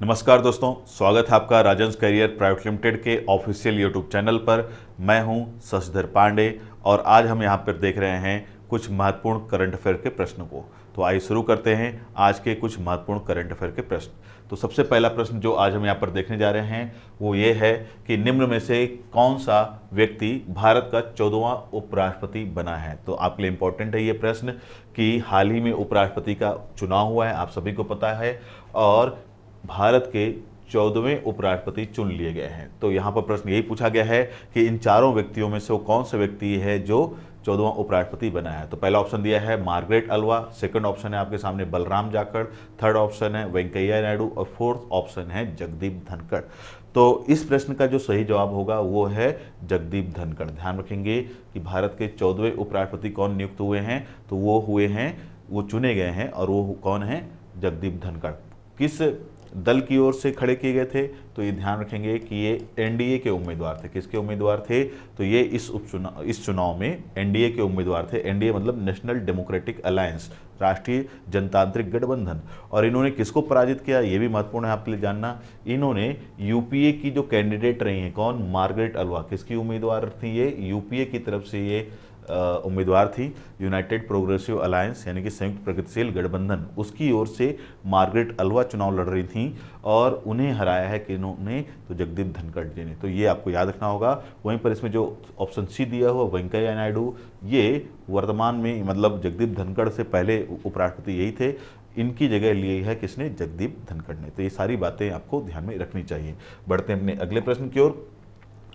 नमस्कार दोस्तों, स्वागत है आपका राजंस करियर प्राइवेट लिमिटेड के ऑफिशियल यूट्यूब चैनल पर। मैं हूं शशिधर पांडे और आज हम यहां पर देख रहे हैं कुछ महत्वपूर्ण करंट अफेयर के प्रश्नों को। तो आइए शुरू करते हैं आज के कुछ महत्वपूर्ण करंट अफेयर के प्रश्न। तो सबसे पहला प्रश्न जो आज हम यहाँ पर देखने जा रहे हैं वो ये है कि निम्न में से कौन सा व्यक्ति भारत का 14वां उपराष्ट्रपति बना है। तो आपके लिए इंपॉर्टेंट है ये प्रश्न कि हाल ही में उपराष्ट्रपति का चुनाव हुआ है, आप सभी को पता है, और भारत के 14वें उपराष्ट्रपति चुन लिए गए हैं। तो यहाँ पर प्रश्न यही पूछा गया है कि इन चारों व्यक्तियों में से वो कौन सा व्यक्ति है जो 14वां उपराष्ट्रपति बना है। तो पहला ऑप्शन दिया है मार्गरेट अल्वा, सेकंड ऑप्शन है आपके सामने बलराम जाखड़, थर्ड ऑप्शन है वेंकैया नायडू और फोर्थ ऑप्शन है जगदीप धनखड़। तो इस प्रश्न का जो सही जवाब होगा वो है जगदीप धनखड़। ध्यान रखेंगे कि भारत के 14वें उपराष्ट्रपति कौन नियुक्त हुए हैं, तो वो चुने गए हैं और वो कौन है, जगदीप धनखड़। किस दल की ओर से खड़े किए गए थे, तो ये ध्यान रखेंगे कि ये एनडीए के उम्मीदवार थे। किसके उम्मीदवार थे, तो ये इस चुनाव में एनडीए के उम्मीदवार थे। एनडीए मतलब नेशनल डेमोक्रेटिक अलायंस, राष्ट्रीय जनतांत्रिक गठबंधन। और इन्होंने किसको पराजित किया, ये भी महत्वपूर्ण है आपके लिए जानना। इन्होंने यूपीए की जो कैंडिडेट रही हैं, कौन, मार्गरेट अल्वा, किसकी उम्मीदवार थी ये, यूपीए की तरफ से ये उम्मीदवार थी, यूनाइटेड प्रोग्रेसिव अलायंस यानी कि संयुक्त प्रगतिशील गठबंधन, उसकी ओर से मार्गरेट अल्वा चुनाव लड़ रही थी और उन्हें हराया है कि इन्होंने, तो जगदीप धनखड़ जी ने। तो ये आपको याद रखना होगा। वहीं पर इसमें जो ऑप्शन सी दिया हुआ वेंकैया नायडू, ये वर्तमान में मतलब जगदीप धनखड़ से पहले उपराष्ट्रपति यही थे, इनकी जगह ली है किसने, जगदीप धनखड़ ने। तो ये सारी बातें आपको ध्यान में रखनी चाहिए। बढ़ते हैं अपने अगले प्रश्न की ओर।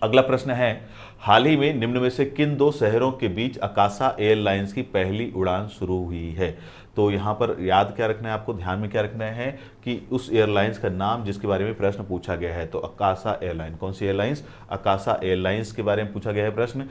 अगला प्रश्न है, हाल ही में निम्न में से किन दो शहरों के बीच आकाशा एयरलाइंस की पहली उड़ान शुरू हुई है। तो यहाँ पर याद क्या रखना है आपको, ध्यान में क्या रखना है कि उस एयरलाइंस का नाम जिसके बारे में प्रश्न पूछा गया है। तो आकाशा एयरलाइन, कौन सी एयरलाइंस, आकाशा एयरलाइंस के बारे में पूछा गया है प्रश्न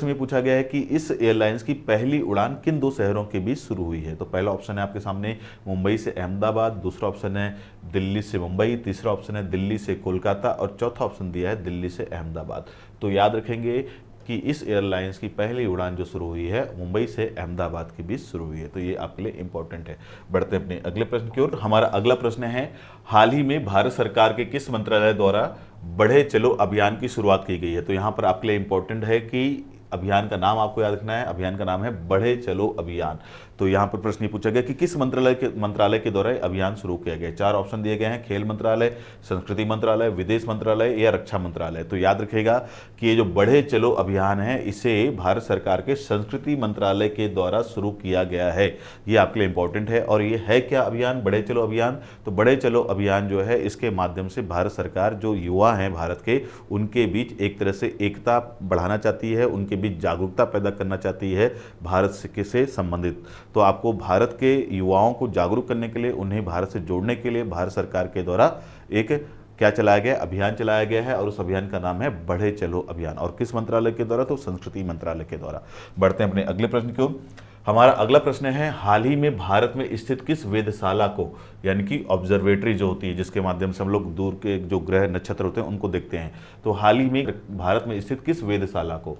में पूछा गया है कि इस एयरलाइंस की पहली उड़ान किन दो शहरों के बीच शुरू हुई है। तो पहला ऑप्शन है आपके सामने मुंबई से अहमदाबाद, दूसरा ऑप्शन है दिल्ली से मुंबई, तीसरा ऑप्शन है दिल्ली से कोलकाता और चौथा ऑप्शन दिया है दिल्ली से अहमदाबाद। तो याद रखेंगे कि इस एयरलाइंस की पहली उड़ान जो शुरू हुई है मुंबई से अहमदाबाद के बीच शुरू हुई है। तो ये आपके लिए इंपॉर्टेंट है। बढ़ते हैं अपने अगले प्रश्न की ओर। हमारा अगला प्रश्न है, हाल ही में भारत सरकार के किस मंत्रालय द्वारा बढ़े चलो अभियान की शुरुआत की गई है। तो यहाँ पर आपके लिए इंपॉर्टेंट है कि अभियान का नाम आपको याद रखना है। अभियान का नाम है बढ़े चलो अभियान। तो यहाँ पर प्रश्न पूछा गया कि किस मंत्रालय के द्वारा अभियान शुरू किया गया। चार ऑप्शन दिए गए हैं, खेल मंत्रालय, संस्कृति मंत्रालय, विदेश मंत्रालय या रक्षा मंत्रालय। तो याद रखिएगा कि ये जो बढ़े चलो अभियान है इसे भारत सरकार के संस्कृति मंत्रालय के द्वारा शुरू किया गया है। ये आपके लिए इंपॉर्टेंट है। और ये है क्या अभियान, बढ़े चलो अभियान, तो बढ़े चलो अभियान जो है इसके माध्यम से भारत सरकार जो युवा हैं भारत के, उनके बीच एक तरह से एकता बढ़ाना चाहती है, उनके बीच जागरूकता पैदा करना चाहती है भारत से संबंधित। तो आपको भारत के युवाओं को जागरूक करने के लिए, उन्हें भारत से जोड़ने के लिए भारत सरकार के द्वारा एक क्या चलाया गया, अभियान चलाया गया है और उस अभियान का नाम है बढ़े चलो अभियान। और किस मंत्रालय के द्वारा, तो संस्कृति मंत्रालय के द्वारा। बढ़ते हैं अपने अगले प्रश्न की ओर। हमारा अगला प्रश्न है, हाल ही में भारत में स्थित किस वेधशाला को, यानी कि ऑब्जर्वेटरी जो होती है जिसके माध्यम से हम लोग दूर के जो ग्रह नक्षत्र होते हैं उनको देखते हैं, तो हाल ही में भारत में स्थित किस वेधशाला को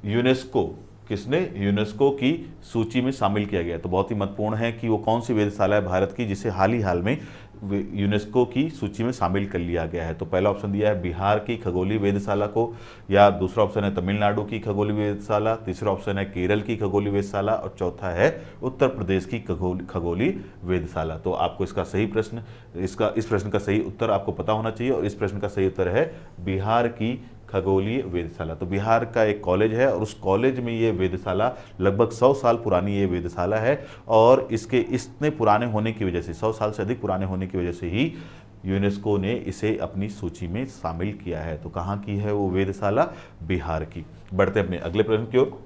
यूनेस्को की सूची में शामिल किया गया। तो बहुत ही महत्वपूर्ण है कि वो कौन सी वेधशाला है भारत की जिसे हाल में यूनेस्को की सूची में शामिल कर लिया गया है। तो पहला ऑप्शन दिया है बिहार की खगोलीय वेधशाला को, या दूसरा ऑप्शन है तमिलनाडु की खगोलीय वेधशाला, तीसरा ऑप्शन है केरल की खगोलीय वेधशाला और चौथा है उत्तर प्रदेश की खगोलीय वेधशाला। तो आपको इस प्रश्न का सही उत्तर आपको पता होना चाहिए और इस प्रश्न का सही उत्तर है बिहार की खगोलीय वेधशाला। तो बिहार का एक कॉलेज है और उस कॉलेज में ये वेधशाला लगभग 100 साल पुरानी ये वेधशाला है और इसके इतने पुराने होने की वजह से, 100 साल से अधिक पुराने होने की वजह से ही यूनेस्को ने इसे अपनी सूची में शामिल किया है। तो कहाँ की है वो वेधशाला, बिहार की। बढ़ते अपने अगले प्रश्न की ओर।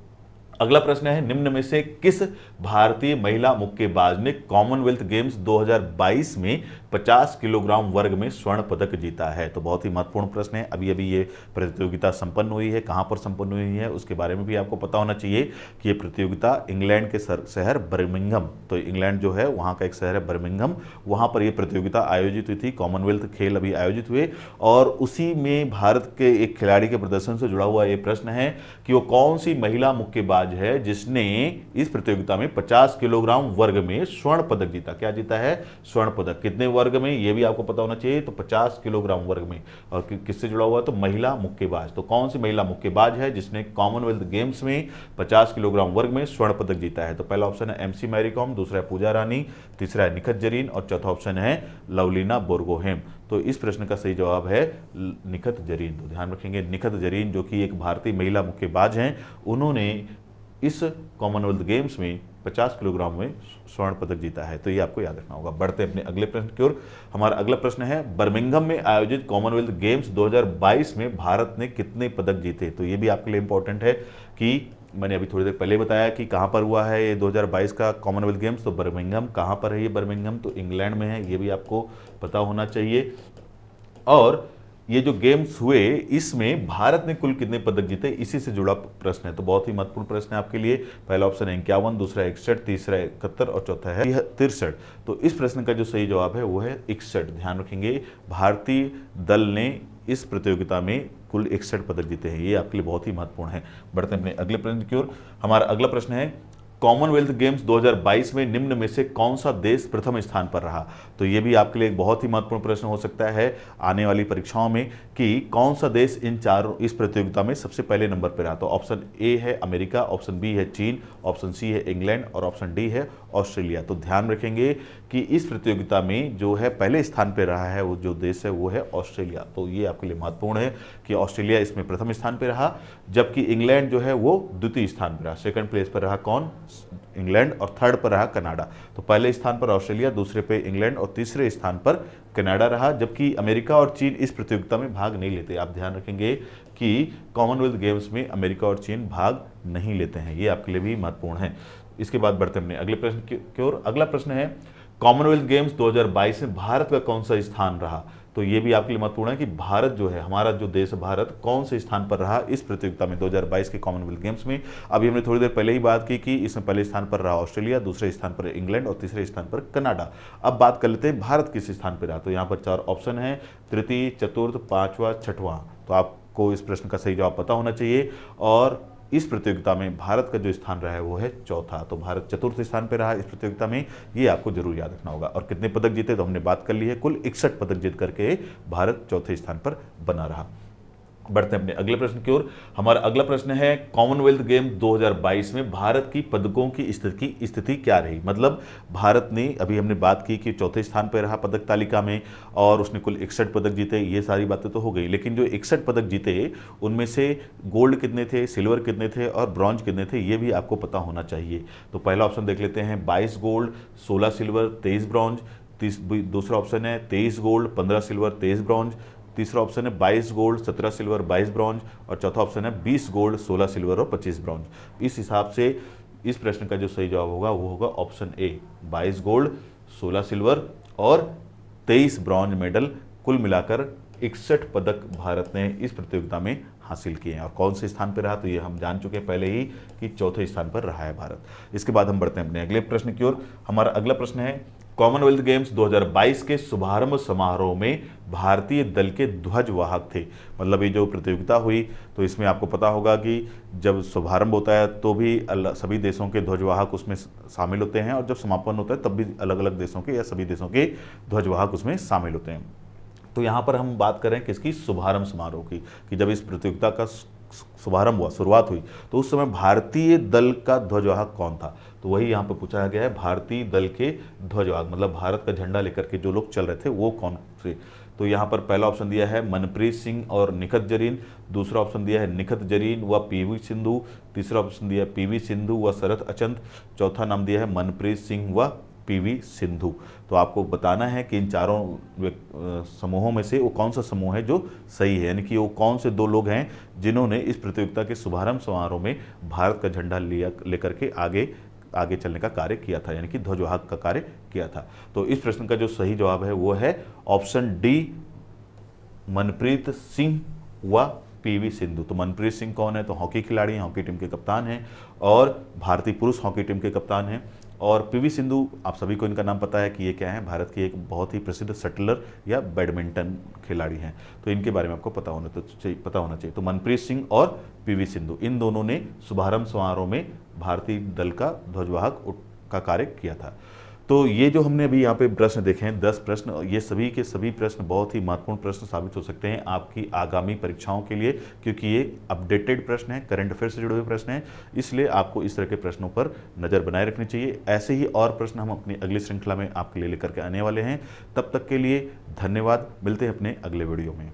अगला प्रश्न है, निम्न में से किस भारतीय महिला मुक्केबाज ने कॉमनवेल्थ गेम्स 2022 में 50 किलोग्राम वर्ग में स्वर्ण पदक जीता है। तो बहुत ही महत्वपूर्ण प्रश्न है। अभी ये प्रतियोगिता संपन्न हुई है, कहां पर संपन्न हुई है उसके बारे में भी आपको पता होना चाहिए कि ये प्रतियोगिता इंग्लैंड के शहर बर्मिंघम, तो इंग्लैंड जो है वहां का एक शहर है बर्मिंघम, वहां पर यह प्रतियोगिता आयोजित हुई थी। कॉमनवेल्थ खेल अभी आयोजित हुए और उसी में भारत के एक खिलाड़ी के प्रदर्शन से जुड़ा हुआ ये प्रश्न है कि वो कौन सी महिला मुक्केबाज मुक्केबाज है जिसने इस प्रतियोगिता में 50 किलोग्राम वर्ग में स्वर्ण पदक जीता? क्या जीता है? स्वर्ण पदक। कितने वर्ग में, यह भी आपको पता होना चाहिए। तो 50 किलोग्राम वर्ग में। और किससे जुड़ा हुआ? तो महिला मुक्केबाज। तो कौन सी महिला मुक्केबाज है जिसने कॉमनवेल्थ गेम्स में 50 किलोग्राम वर्ग में स्वर्ण पदक जीता है? तो पहला ऑप्शन है एमसी मैरी कॉम, दूसरा है पूजा रानी, तीसरा है निखत जरीन और चौथा ऑप्शन है लवलीना बोरगोहेन। तो इस प्रश्न का सही जवाब है निखत जरीन। तो ध्यान रखेंगे, निखत जरीन जो कि एक भारतीय महिला मुक्केबाज हैं, उन्होंने इस कॉमनवेल्थ गेम्स में 50 किलोग्राम में स्वर्ण पदक जीता है। तो ये आपको याद रखना होगा। बढ़ते हैं अपने अगले प्रश्न की ओर। हमारा अगला प्रश्न है, बर्मिंघम में आयोजित कॉमनवेल्थ गेम्स 2022 में भारत ने कितने पदक जीते? तो ये भी आपके लिए इंपॉर्टेंट है कि मैंने अभी थोड़ी देर पहले बताया कि कहाँ पर हुआ है ये 2022 का कॉमनवेल्थ गेम्स। तो बर्मिंघम कहाँ पर है? ये बर्मिंघम तो इंग्लैंड में है, ये भी आपको पता होना चाहिए। और ये जो गेम्स हुए इसमें भारत ने कुल कितने पदक जीते, इसी से जुड़ा प्रश्न है। तो बहुत ही महत्वपूर्ण प्रश्न है आपके लिए। पहला ऑप्शन है 51, दूसरा 61, तीसरा 71 और चौथा है 63। तो इस प्रश्न का जो सही जवाब है वो है 61। ध्यान रखेंगे, भारतीय दल ने इस प्रतियोगिता में कुल 61 पदक जीते हैं। ये आपके लिए बहुत ही महत्वपूर्ण है। बढ़ते हैं अपने अगले प्रश्न की ओर। हमारा अगला प्रश्न है, कॉमनवेल्थ गेम्स 2022 में निम्न में से कौन सा देश प्रथम स्थान पर रहा? तो ये भी आपके लिए एक बहुत ही महत्वपूर्ण प्रश्न हो सकता है आने वाली परीक्षाओं में कि कौन सा देश इन चारों इस प्रतियोगिता में सबसे पहले नंबर पर रहा। तो ऑप्शन ए है अमेरिका, ऑप्शन बी है चीन, ऑप्शन सी है इंग्लैंड और ऑप्शन डी है ऑस्ट्रेलिया। तो ध्यान रखेंगे कि इस प्रतियोगिता में जो है पहले स्थान पर रहा है वो जो देश है वो है ऑस्ट्रेलिया। तो ये आपके लिए महत्वपूर्ण है कि ऑस्ट्रेलिया इसमें प्रथम स्थान पर रहा, जबकि इंग्लैंड जो है वो द्वितीय स्थान पर रहा। सेकंड प्लेस पर रहा कौन? इंग्लैंड। और थर्ड पर रहा कनाडा। तो पहले स्थान पर ऑस्ट्रेलिया, दूसरे पे इंग्लैंड और तीसरे स्थान पर कनाडा रहा, जबकि अमेरिका और चीन इस प्रतियोगिता में भाग नहीं लेते। आप ध्यान रखेंगे कि कॉमनवेल्थ गेम्स में अमेरिका और चीन भाग नहीं लेते हैं। ये आपके लिए भी महत्वपूर्ण है। इसके बाद बढ़ते हैं अगले प्रश्न की ओर। अगला प्रश्न है, कॉमनवेल्थ गेम्स 2022 में भारत का कौन सा स्थान रहा? तो ये भी आपके लिए महत्वपूर्ण है कि भारत जो है, हमारा जो देश भारत कौन से स्थान पर रहा इस प्रतियोगिता में 2022 के कॉमनवेल्थ गेम्स में। अभी हमने थोड़ी देर पहले ही बात की कि इसमें पहले स्थान पर रहा ऑस्ट्रेलिया, दूसरे स्थान पर इंग्लैंड और तीसरे स्थान पर कनाडा। अब बात कर लेते हैं भारत किस स्थान पर रहा। तो यहाँ पर 4 ऑप्शन है, तृतीय, चतुर्थ, पांचवा, छठवां। तो आपको इस प्रश्न का सही जवाब पता होना चाहिए। और इस प्रतियोगिता में भारत का जो स्थान रहा है वो है चौथा। तो भारत चतुर्थ स्थान पर रहा इस प्रतियोगिता में, ये आपको जरूर याद रखना होगा। और कितने पदक जीते तो हमने बात कर ली है, कुल 61 पदक जीत करके भारत चौथे स्थान पर बना रहा। बढ़ते हैं अपने अगले प्रश्न की ओर। हमारा अगला प्रश्न है, कॉमनवेल्थ गेम 2022 में भारत की पदकों की स्थिति क्या रही? मतलब भारत ने, अभी हमने बात की कि चौथे स्थान पर रहा पदक तालिका में और उसने कुल 61 पदक जीते। ये सारी बातें तो हो गई, लेकिन जो 61 पदक जीते उनमें से गोल्ड कितने थे, सिल्वर कितने थे और ब्रॉन्ज कितने थे, ये भी आपको पता होना चाहिए। तो पहला ऑप्शन देख लेते हैं, 22 गोल्ड, 16 सिल्वर, 23 ब्रॉन्ज। दूसरा ऑप्शन है 23 गोल्ड, 15 सिल्वर, 23 ब्रॉन्ज। तीसरा ऑप्शन है 22 गोल्ड, 17 सिल्वर, 22 ब्रॉन्ज। और चौथा ऑप्शन है 20 गोल्ड, 16 सिल्वर और 25 ब्रॉन्ज। इस हिसाब से इस प्रश्न का जो सही जवाब होगा वो होगा ऑप्शन ए, 22 गोल्ड, 16 सिल्वर और 23 ब्रॉन्ज मेडल। कुल मिलाकर 61 पदक भारत ने इस प्रतियोगिता में हासिल किए हैं। और कौन से स्थान पर रहा तो ये हम जान चुके हैं पहले ही कि चौथे स्थान पर रहा है भारत। इसके बाद हम बढ़ते हैं अपने अगले प्रश्न की ओर। हमारा अगला प्रश्न है, कॉमनवेल्थ गेम्स 2022 के शुभारंभ समारोह में भारतीय दल के ध्वजवाहक थे। मतलब ये जो प्रतियोगिता हुई तो इसमें आपको पता होगा कि जब शुभारंभ होता है तो भी सभी देशों के ध्वजवाहक उसमें शामिल होते हैं, और जब समापन होता है तब भी अलग अलग देशों के या सभी देशों के ध्वजवाहक उसमें शामिल होते हैं। तो यहाँ पर हम बात करें किसकी? शुभारंभ समारोह की, कि जब इस प्रतियोगिता का शुभारंभ हुआ, शुरुआत हुई, तो उस समय भारतीय दल का ध्वजवाहक कौन था? तो वही यहाँ पर पूछा गया है, भारतीय दल के ध्वजवाहक मतलब भारत का झंडा लेकर के जो लोग चल रहे थे वो कौन थे? तो यहाँ पर पहला ऑप्शन दिया है मनप्रीत सिंह और निखत जरीन, दूसरा ऑप्शन दिया है निखत जरीन व पीवी सिंधु, तीसरा ऑप्शन दिया है पीवी सिंधु व शरत अचंत, चौथा नाम दिया है मनप्रीत सिंह व पीवी सिंधु। तो आपको बताना है कि इन चारों समूहों में से वो कौन सा समूह है जो सही है, यानी कि वो कौन से 2 लोग हैं जिन्होंने इस प्रतियोगिता के शुभारंभ समारोह में भारत का झंडा लेकर के आगे चलने का कार्य किया था, यानी कि ध्वजवाहक का कार्य किया था। तो इस प्रश्न का जो सही जवाब है वो है ऑप्शन डी, मनप्रीत सिंह व पीवी सिंधु। तो मनप्रीत सिंह कौन है? तो हॉकी खिलाड़ी हैं, हॉकी टीम के कप्तान हैं और भारतीय पुरुष हॉकी टीम के कप्तान हैं। और पीवी सिंधु, आप सभी को इनका नाम पता है कि ये क्या है, भारत की एक बहुत ही प्रसिद्ध शटलर या बैडमिंटन खिलाड़ी हैं। तो इनके बारे में आपको पता होना चाहिए। तो मनप्रीत सिंह और पीवी सिंधु, इन दोनों ने शुभारंभ समारोह में भारतीय दल का ध्वजवाहक का कार्य किया था। तो ये जो हमने अभी यहाँ पे प्रश्न देखे हैं 10 प्रश्न, ये सभी के सभी प्रश्न बहुत ही महत्वपूर्ण प्रश्न साबित हो सकते हैं आपकी आगामी परीक्षाओं के लिए, क्योंकि ये अपडेटेड प्रश्न है, करंट अफेयर से जुड़े हुए प्रश्न हैं। इसलिए आपको इस तरह के प्रश्नों पर नज़र बनाए रखनी चाहिए। ऐसे ही और प्रश्न हम अपनी अगली श्रृंखला में आपके लिए लेकर के आने वाले हैं। तब तक के लिए धन्यवाद। मिलते हैं अपने अगले वीडियो में।